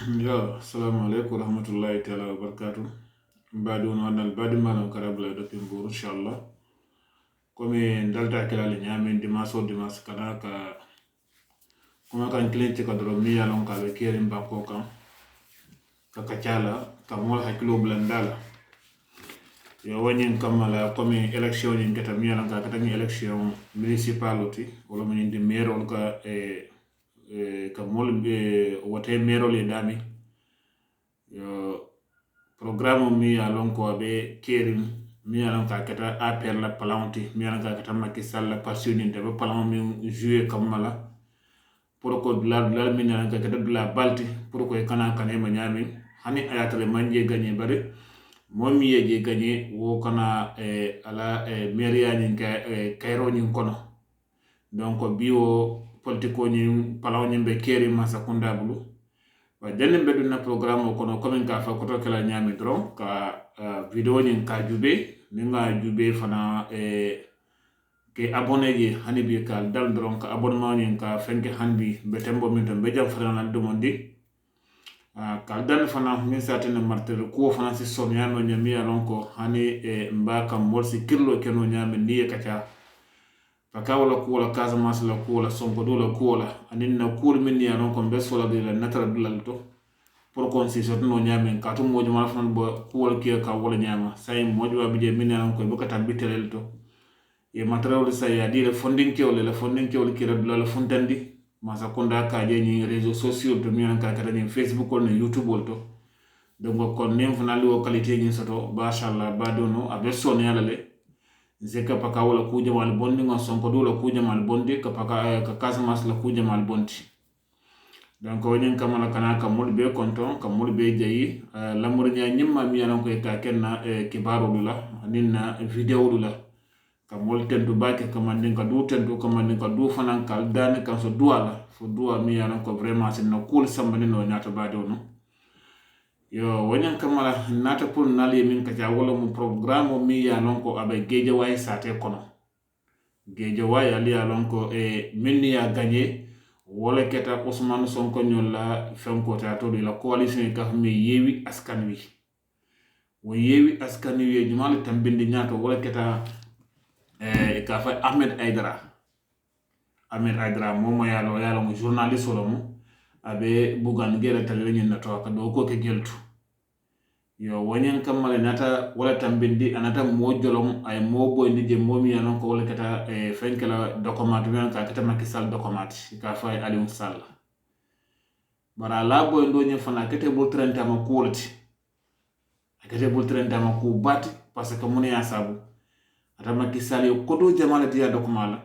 Yo, assalamu alaikum warahmatullahi taala wabarakatuh. Mbadi on wannal badi malam karabla depuis Mbour inchallah. Comme ndalta kelale ñamen dimanche o dimanche kana ka kuma kan cliente ka doro mi yalon ka be kerim banko kan ka kacala ka mol hakilo blandala. Yo wonyin kamala comme élection ni ngata mi yalon ka katani élection municipale oti wala mo ndi maire on ka ka mol be wote maire le dami. Yo programme mi yalon ko be kerim mi yalon ka kata APR la palanti mi yalon ka kata Macky Sall la passion de be palan mi jouer kamala pour ko la mi yalon ka kata la balti pour ko kana kane ma nyami hani ayatale manje gagné bare mom mi yeje gagné wo kana ala mairie ni ka Cairo ni kono donc biwo politiko ni palan ni be kerim masakunda bulu wa jenne be na programme kono comme ka fa ko to kala nyami dron ka video ni ka jube ni nga jube fana ke abonné ji hani bi ka dal dron ka abonnement ni ka fenke hanbi be tembo min to be jam fana na demondi ka dal fana min satene martel ko fana si son yano nyami alon ko hani mbaka molsi kirlo keno nyami ni kacha faka wala ko wala Casamance la ko wala Sonko do la ko wala anin na ko min ya non ko be sola de la natara dulal to pour qu'on se sorte no nyame ka to mojo ma fan bo ko wala ki ka wala nyama say mojo wa bije min ya ko be kata bitelel to e matériel say ya di le funding ki wala ki radula la fontandi ma sa konda ka je ni réseaux sociaux to mi ka kata ni Facebook wala YouTube wala to donc kon nem fana lo qualité ni soto bashallah badono abe son yala le zeka paka wala ku jamal bondi ngon Sonko do la ku jamal bondi ka paka ka Casamance la ku jamal bondi donc wonyen kamala kana ka mul be konton ka mul be jayi lamur nya nyimma mi yalan ko ka kenna kibaro dula ninna video dula ka mul tentu bake ka mandin ka du tentu ka mandin ka du fanan kal dan ka so duala fo duwa mi yalan ko vraiment c'est no cool sambani no nyata bado no yo wonyan kamala nata pour nali min ka wala mu programme mi ya non ko abe geje way sate kono geje way ali ya non ko min ya gagné wala keta Ousmane Sonko nyola fenko ta to la coalition ka mi yewi askan wi wo yewi askan wi jumal tambindi nyato wala keta ka fa Ahmed Aidara momo yalo mo journaliste wala mo abe bugan gela tale nyen na to ka do ko ke geltu yo wonyen kamale nata wala tambindi anata mojolom ay mobo ndi je momi yanon ko wala kata fenkela document men ka kata Macky Sall document ka fay Aliou Sall bara la boy ndo nyen fana kete bul 30 ama quality kete bul 30 ama ku bati parce que mun ya sabu ata Macky Sall yo kodo jamala dia document la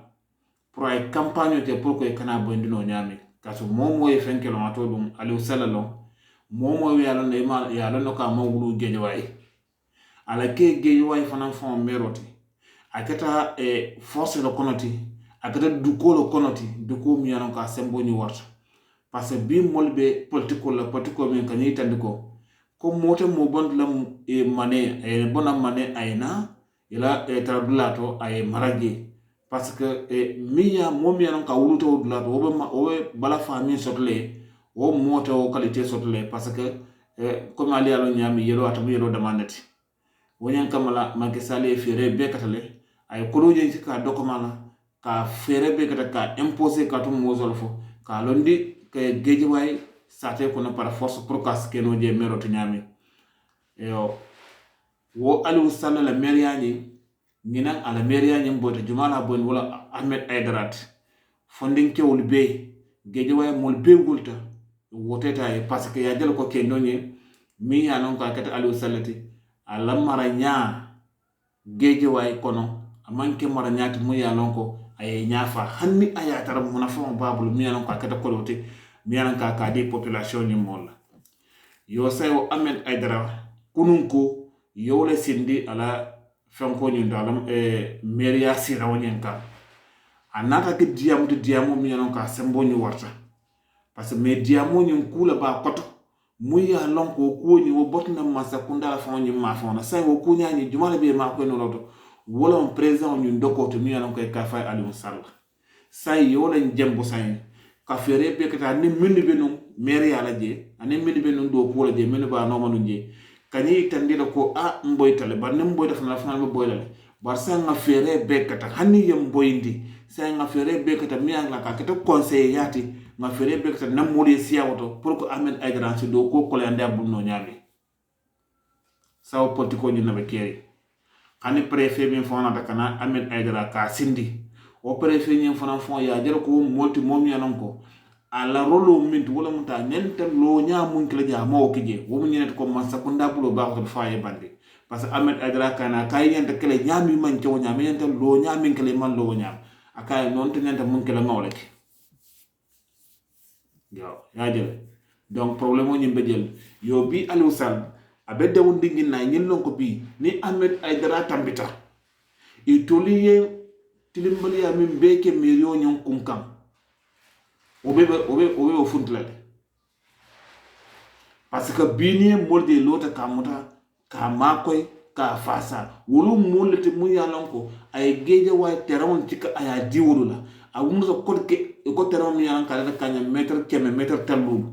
pour ay campagne te pour ko kana boy ndino nyami kaso momo e fenkelo ato dum Aliou Sall lo momo yalo ne ma yalo no ka mawulu geejway ala ke geejway fana fon meroti akata force lo konoti akata duko lo konoti duko mi yalo ka sembo ni warta parce que bi molbe politiko men kan yitandiko ko mote mo bond lam mané bona mané ayna ila tradulato ay maraje parce que miya momi yalo ka wuluto dulato obe bala fami sotle o moto o qualité sotle parce que comme ali alo nyami yelo atamu yelo demandati wonyan kamala Macky Sall e fere be katale ay koloje ci ka dokomala ka fere be kata ka imposer ka to mozolfo ka londi ke geji way sate ko na par force pour kas keno je mero to nyami yo wo Aliou Sall la meriani ngina ala meriani mbote jumala bon wala Ahmed Aidara fonding kewul be geji way mol be gulta woteta parce que ya jël ko ke nonye mi ya non ko akata Aliou Sallati ala maranya geje way kono amanke maranyati mu ya non ko ay nyafa hanni ayatara mu na fon babul mi ya non ko akata ko lote mi ya non ka di population ni mol yo sayo Ahmed Aidara kununko yo le sindi ala fanko ni dalam meria sira wonyenka anata ke diamu mi ya non ka sembo ni warta parce que media mo nyum kula ba koto muya lon ko ko ni wo botna masa kunda la fon nyum ma fon say wo ko nyani jumala be ma ko no loto wala on président nyum doko to mi yanon ko ka fay Aliou Sall say yo lañ jembo say ka fere be kata ni min be no mairie ala je ani min be nun do ko la je min ba no manu je kani tandira ko a mboy tale bar nem boy def na fa boy la bar sa nga fere be kata hani yem boyndi sa nga fere be kata mi la ka kata conseil yati nga fere be kata nam modi siya woto pour ko Ahmed Aidara si do ko le ande abul no nyami saw politiko ni nabe keri hani préfet min fona ta kana Ahmed Aidara ka sindi o préfet ni fona fon ya jere ko molti mom yanan ko ala rolo min wala muta nenta lo nya mun kala ja mo kije wo mun ñene ko man sakunda bulo ba ko faaye bandi parce que Ahmed Aidara kana kay ñenta kala ñami man ci ñami ñenta lo ñami kala man lo ñam akay non te ñenta mun kala ngawle yo ya jël donc problème ñu mbedel yo bi Aliou Sall abe daw ndingi na ñin lon ko bi ni Ahmed Aidara tambita e toliye tilimbali ya min beke meriyo ñon kunkam obe o funtlale parce que bini molde lota kamuta ka makoy ka fasa wolu molete mu yalon ko ay geje way terawon ci ka aya diwolu la a wumno so ko terawon mi yalan kala kanya meter keme meter tallu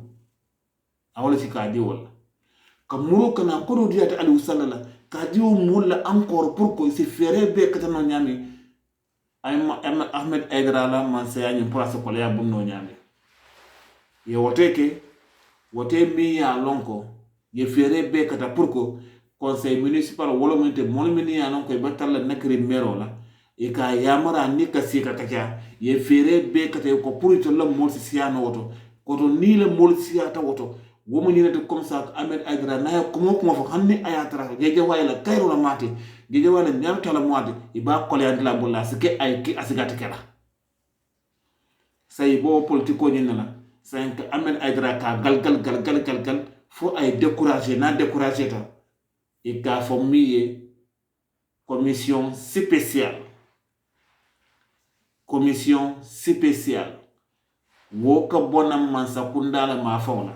awala ci ka diwol ka muro kana ko do diata Aliou Sall la ka diwo mulla encore pour que se fere be katano nyami ay Ahmed Aidara la man se yanyi place ko ya bum no nyami ye wote mi ya lonko ye fere be kata pour que conseil municipal wala munte mon mini ya lonko e batalla nakri mero la e ka yamara ni ka sika kaka ye fere be kata ko pour to la mol siano woto ko to ni le mol siata woto wo mo ñinete comme ça Ahmed Aidara na ko mo fa hanni ayatara jeje wayla kayro la mate jeje wala ñamta la moade iba ko le andila bolla sike ay ki asigati kala say bo politiko ñinala c'est que Ahmed Aidara ka gal fo ay décourager ta et ka former commission spéciale wo ka bonam man sakunda la ma fawla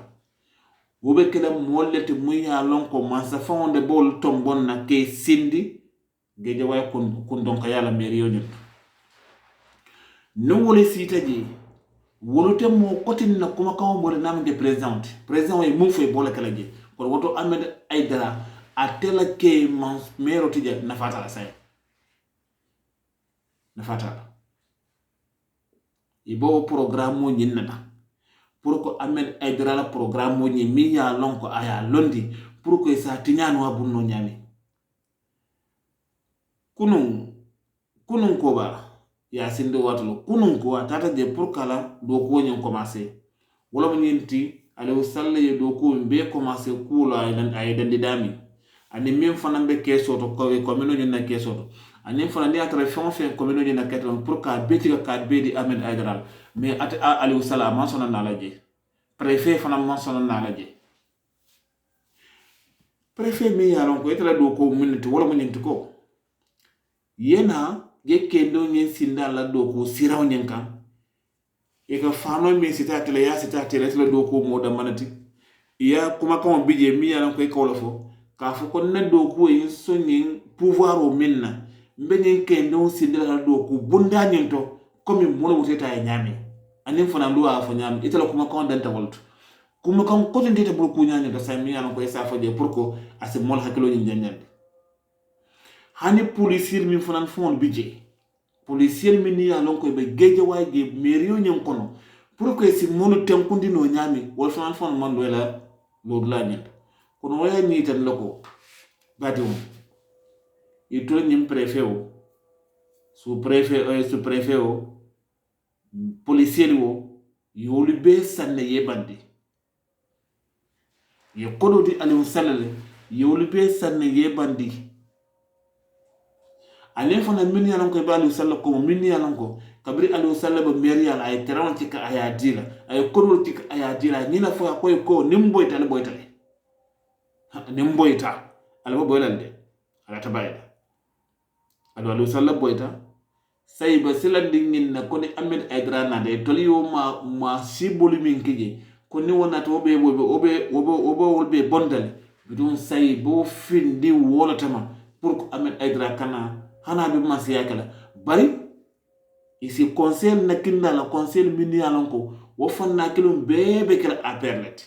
wo be kala mollete muy ya lon ko man sa fawde bol tombon na ke sindi geje way kun donc yalla mairie yo no wole sitaji wolote mo kotin na kuma kawo bole namge président yi mu fay bole kala je ko woto Ahmed Aidara atela ke man mero tija nafata la say nafata ibo programme mo nyinnata pour ko Ahmed Aidara la programme mo nyi mi ya lon ko aya londi pour ko sa tinyano abunno nyami kunun ko ba ya sindo watlo kunun ko tata je pour kala do ko nyen commencer wala mo nyenti Aliou Sall ye do ko be commencer kula ay dandi dami ani min fana be keso to ko mino nyina keso to ani fana ni atra fon ko mino nyina keton pour ka beti ka be di Ahmed Aidara mais at Aliou Sall ma sona na laje préfet fana ma sona na laje préfet mi yaron ko etra do ko minute wala mo nyenti ko yena ye kendo nyen sinda la do ko siraw nyen kan e ka fano mi sita tele la do ko mo da manati ya kuma kan bije mi yaran ko e ko lofo ka fo ko ne do ko yin so nyen pouvoir o minna mbe nyen kendo sinda la do ko bunda nyen to comme mo no wuteta e nyami anin fana do a fo nyami itala kuma kan dan ta wolto kuma kan ko tente bul ku nyanya da sa mi yaran ko e sa fo je pour ko ase mol hakilo nyen nyanyande hani policier min fanan fon budget policier min ni alon ko be geje waje mairie nyam kono pour que si monu tenkundi no nyami wol fanan fon man do la lo la nyet kono waya ni tan lako badum e to nyim préfet o sous préfet o policier o yolu be sanne yebandi ye kodo di Aliou Sall yolu be sanne yebandi ale fana min yalan ko be Aliou Sall ko min yalan ko kabri Aliou Sall be mairie ala ay terawon ci ka aya dila ay kodol ci ka aya dila ni na fa ko nimboyta ala boylande ala tabayda Aliou Sall boyta say ba silandi ngin na ko ni Ahmed Aidara na de toliyo ma siboli min kije ko ni wona to be wolbe bondale bidon say bo findi wala tama pour ko Ahmed Aidara kana hana bi masiya kala bari isi conseil na kinda la conseil min yalan ko wo fonna kilum bebe kala aperlet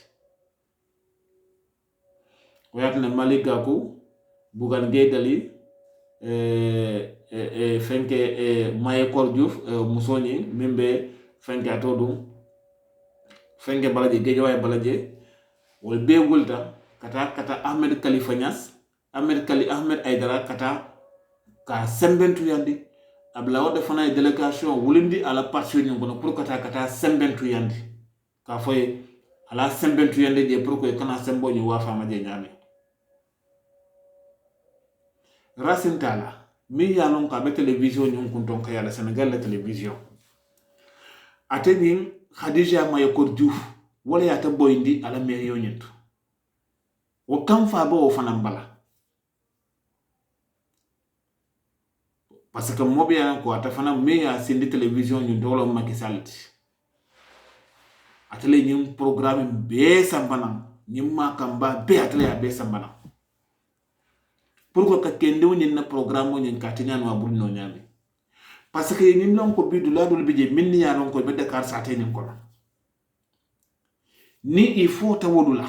o yatna Malick Gakou Bougane Gueye Dany fenke Mayakor Diouf musoni mimbe fenke atodum fenke balaje Guédiawaye balaje wol be wulta kata Ahmed Khalifa Niass Ahmed Aidara kata ka sembentu yandi abla wada fana délégation wulindi ala parti ni ngono pour kata sembentu yandi ka foye ala sembentu yandi je pour ko kana sembo ni wafa ma je nyame Racine Talla mi yalon ka be télévision ni kunton ka yala Sénégal la télévision ateni Khadija Mayakor Diouf wala ya ta boyndi ala me yonyento o kam fa bo fana mbala parce que mobi ya ko ata fana me ya sindi télévision ni dolo Macky Sall atele nyim programme be sambana nyim makamba be atele ya be sambana pour que kende woni na programme woni katinya no abul no nyami parce que nim lon ko bidu la dul bije minni ya lon ko be Dakar sa tani ko ni il faut tawodula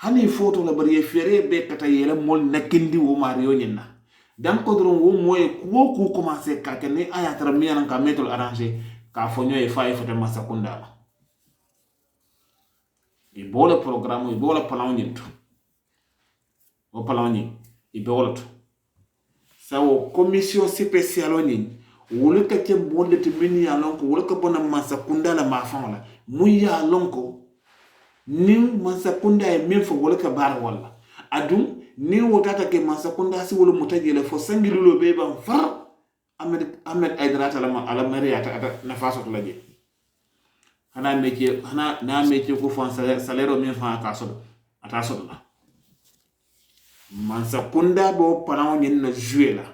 hani photo la bari fere be kata yela mol nakindi wo mario nyina dam ko dron wo moye ko commencer ka ken aya tra mi an ka metol arranger ka fonyo e fay fote masakunda e bola programme e bola plan nyinto o plan ni e bola to sawo commission spéciale ni wole ka ke bonde te min ya lon ko wole ka bona masakunda la ma fon la mu ya lon ko ni masakunda e min fo wole ka bar wala adum ni wotata ke masakunda si wole mutajele fo sangilulo be ban far Ahmed Aidara talama ala mariya ta na faso to laje hana métier hana na métier ko fon salaire min fa ka so ata so la masakunda bo palaw nyin na jouer la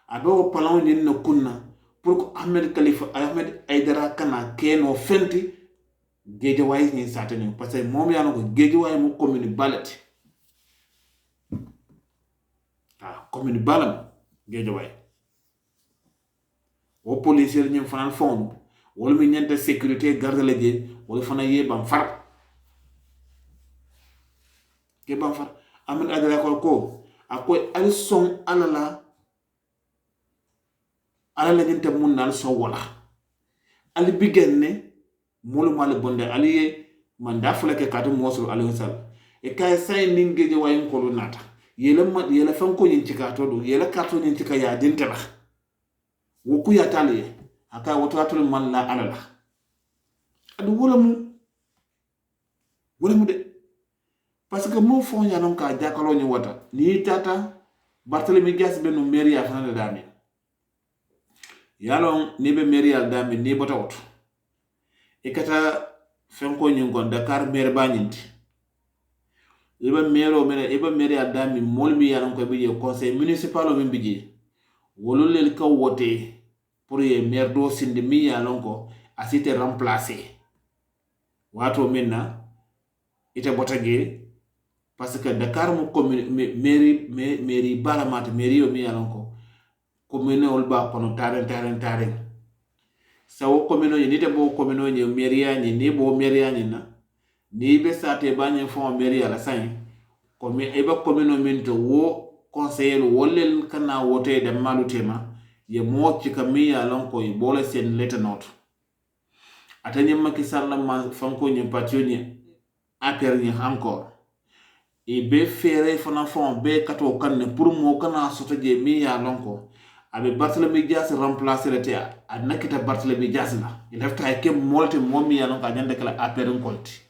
abo palaw nyin na kunna pour que Ahmed Aidara kana keno fenti Guédiawaye ni satani parce que mom ya no Guédiawaye mo commune Balati commune Balam Guédiawaye o policier ñim fanan fond wala mi ñente sécurité garde la je wala fana ye bam far ke bam far Ahmed Aidara ko akoy al son alala ñente mun nal so wala al bigenne molu mal bonde aliye manda fulake katu mosul alayhi sal e kay say nin Guédiawaye ko lu nata yela fanko nyin cika to do yela karto nyin cika ya dinte ba woku ya taliye aka woto atul man la alala adu wala mu de parce que mo fon ya non ka jakalo ni wata ni tata Barthélemy Dias benu mairie ya fana dami yalon ni be mairie ya dami ni bota woto e kata fanko nyin gon Dakar maire ba nyinti iba mero adami molmi yanan ko biye conseil municipal o min biji wolol ka wote pour ye maire do sindi mi yanan ko asite remplacer wato minna ite botage parce que Dakar mo commune mairie baramat mairie o mi yanan ko commune ol ba kono taren sawo commune o ni te bo commune o ni mairie ni na ni be sate banye fon mairie ala sain comme eba commune minto wo conseiller wolel kana wote de malutema ye mo ci kami ya lon ko bole sen leta note atani Macky Sall ma fanko ni pationi aper ni encore e be fere fana fon be kato kanne pour mo kana soto je mi ya lon ko abe Barthélemy Dias remplacer le tia adnakita Barthélemy Dias la il hefta ke molte momi ya lon ka nyande kala aper nkolti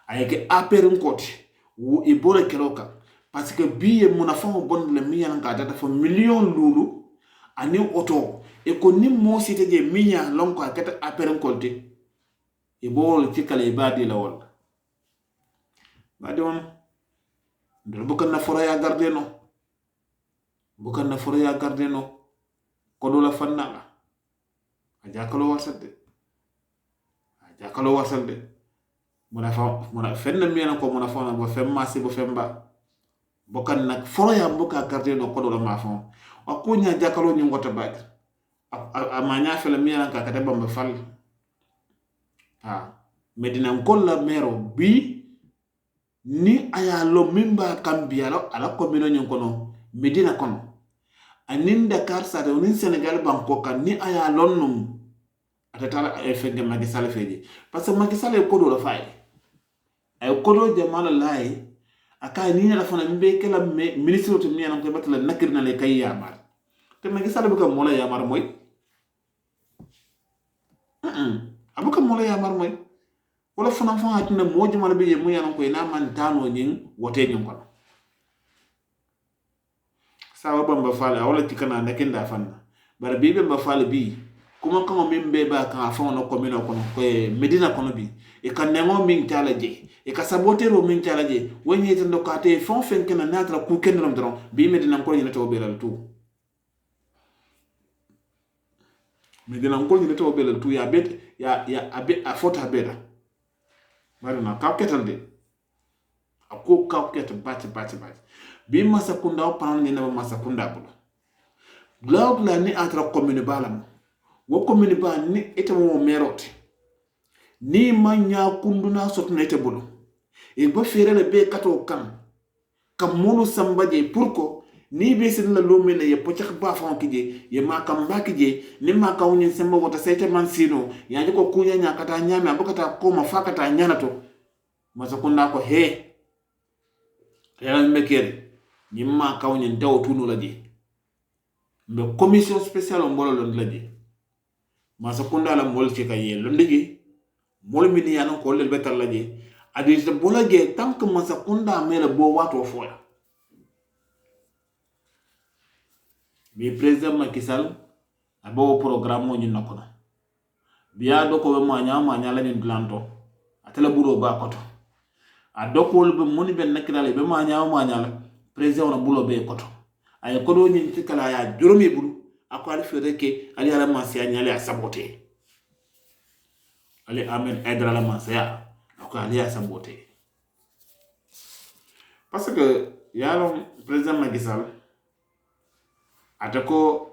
ayeke aperin koti wo ibole keroka parce que biye muna famo bon le miyan ka data fo million lulu ani auto e ko nim mo site je miya lonko akata aperin koti ibole tikale ibadi la wol badi won ndol bukan na fora ya garde no ko do la fanna la ajakalo wasade muna fenna miyana ko muna fona bo femma si bo femba bokan nak foro ya boka garde no ko do ma fon o ko nya jakalo ni ngota baade ama nya fela miyan ka kata bamba fal ha medina kolla mero bi ni aya lo mimba kambialo ala komino nyon kono medina kono anin Dakar sa onin Senegal banko kan ni aya lonnum atatala e fenge Macky Sall feji parce que Macky Sall ko do la fay ay ko do jamala lay aka ni la fana mbe kala ministre to mi anam ko batala nakirna le kay yamar te Macky Sall bu ko mola yamar moy abuka mola yamar moy wala fana fana hatina mo jamala be mu yanam ko ina man tano nyin wote nyin ko sawa bamba fala wala tikana nakinda fanna bara bibe mba fala bi kuma kama mimbe ba kan afon no komino kono ko medina kono bi e kan nemo min tala je e ka sabotero min tala je woni tan do kate fon fen ken natra ku ken rom dron bi medina ko ni to belal tu medina ko ni to belal tu ya bet ya abe a fota beda marina ka ketal de ako ka ketal bati bi masakunda pan ni na masakunda bulu blog la ni atra commune balam wo commune ba ni ete mo merote ni manya kunduna sotna ete bulu e ba ferele be kato kan kam mulu sambaje pourko ni be sin la lomene ye pochax ba fon kije ye makam ba kije ni makaw ni semba wota sete man sino yaji ko kunya nya kata nyame abukata ko mafakata nyanato masakunda ko he yalan mekere ni makaw ni daw tunu la je me commission spéciale mbolo lon la je masakunda la mol ci kay londigi mol mi ni yanon ko le betal la je adi te bolage tank masakunda mele bo wato foya bi président Macky Sall abo programme mo ñu nakona biya do ko ma nya la ni blanto atela buro ba koto adoko be moni ben nakirale be ma nya la président na bulo be koto ay ko do ñi ci kala ya juromi bulu ako ali fere ke ali ala mansia nyale a saboter ali Ahmed Aidara la mansia ako ali a saboter parce que yalo président Macky Sall atako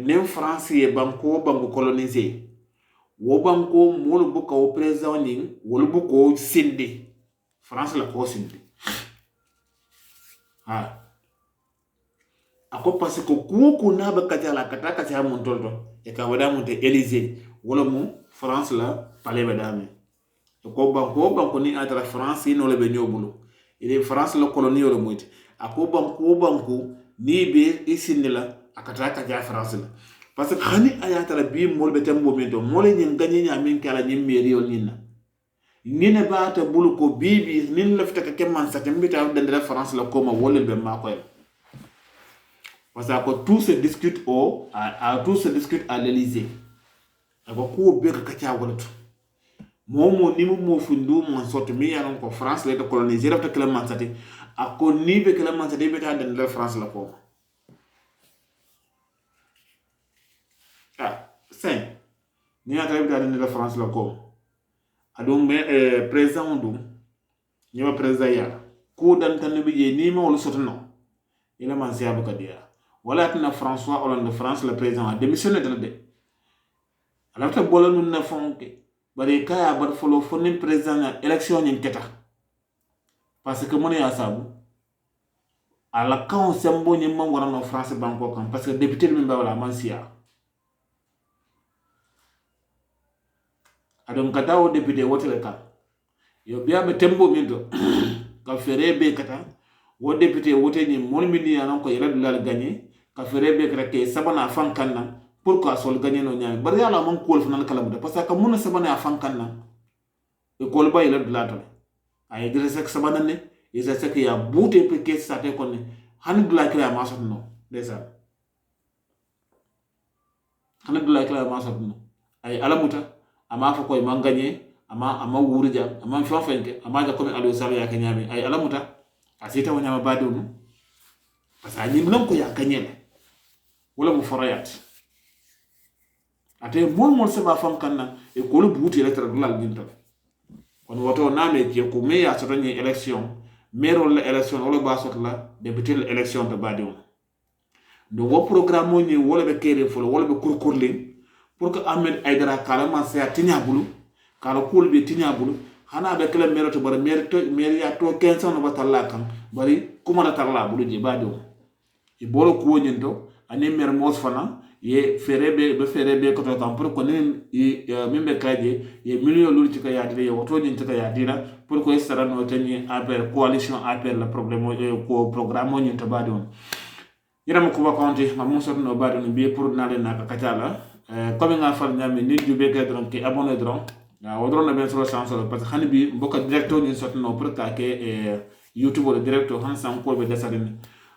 nem France ye banko colonisé wo banko molu buka o président ni wolu buko sindi France la ko sindi ha ako parce que ko na ba katala kataka ta mon tolto e ka wada mon te Élysée wala mu France la palais badame ko banko ni atra France no le be nyobulu ile France la colonie wala moyti ako banko ni be isini la akataka ja France la parce que khani ayata la bi mol be tembo mento mol ni gagné nya min kala ni mairie yol ni ne baata bulu ko bibi nin lafta ka kemman sa tembita de France la koma wala be mako parce que tout se discute tout se discute à l'Élysée ako ko be ka tia wala to momo ni mo fundu mo sorte mi yaron ko France le de coloniser lafta kemman sa te ako ni be kemman sa te beta de France la koma sen ni ata beta de France la koma adon me président dum ni ma président ya ko dan tan bi je ni ma wala sotno ila man siya baka dia wala tna François Hollande de France le président a démissionné de alors que bola nun na fonke bari kaya bar folo fonin président na élection ni keta parce que mon ya sabu ala kan sembo ni man wara no France banko kan parce que député min ba wala man siya adon kata o député wote le kan yo biya be tembo min do ka fere be kata wo député wote ni mon mini anan ko yela dulal gagner ka fere be kata ke sabana fan kanna pourquoi sol gagner no nyaay bar yalla man ko fana kala mu parce que mun sabana fan kanna e ko ba yela dulal ay dire sek sabana ne isa sek ya bouté pe ke sa te ko ne han dulal kala ma sot no déjà han dulal kala ma sot no ay alamuta ama fa koy man gagner ama wurja ama fa fenke ama ja comme Aliou Sall ya kanyami ay alamuta asita wanya mabado no parce que nyim ko ya kanyela wala mu farayat ate mol se ba fam kanna e ko lu buti electoral dulal ginta kon woto name je ko me ya soto ni élection mero la élection wala ba sot la député l'élection de badi do wo programme ni wala be kere folo wala be kurkurling pour que Ahmed Aidara kala man sa tinya bulu kala kul be tinya bulu hana be kala mero bar mer ya to 15 no batalla kam bari kuma la tarla bulu je bado e bolo ko nyento ani mer mos fana ye ferebe ko to kam pour ko ni mimbe kaje ye million lul ci ka yadira ye woto ni ci ka yadira pour ko sara no tani APR coalition APR la problème ko programme ni to bado yiram ko bakonti mamou sot no bado ni bi pour na le na ka katala comme nga fal ñami nit ju be ka dron ki abonné dron wodron na ben solo chance parce que hani bi mbokk directeur ni sot no pour ka ke YouTube le directeur han sam ko be desadini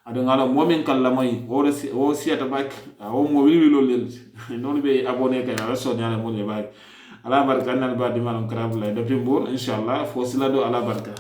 ado ngalo momin kala moy o siata bak o mo wi lo lel non be abonné kay ala so nyala mo le bak ala barka nan ba di malam krab la depuis Mbour inshallah fo sila do ala barka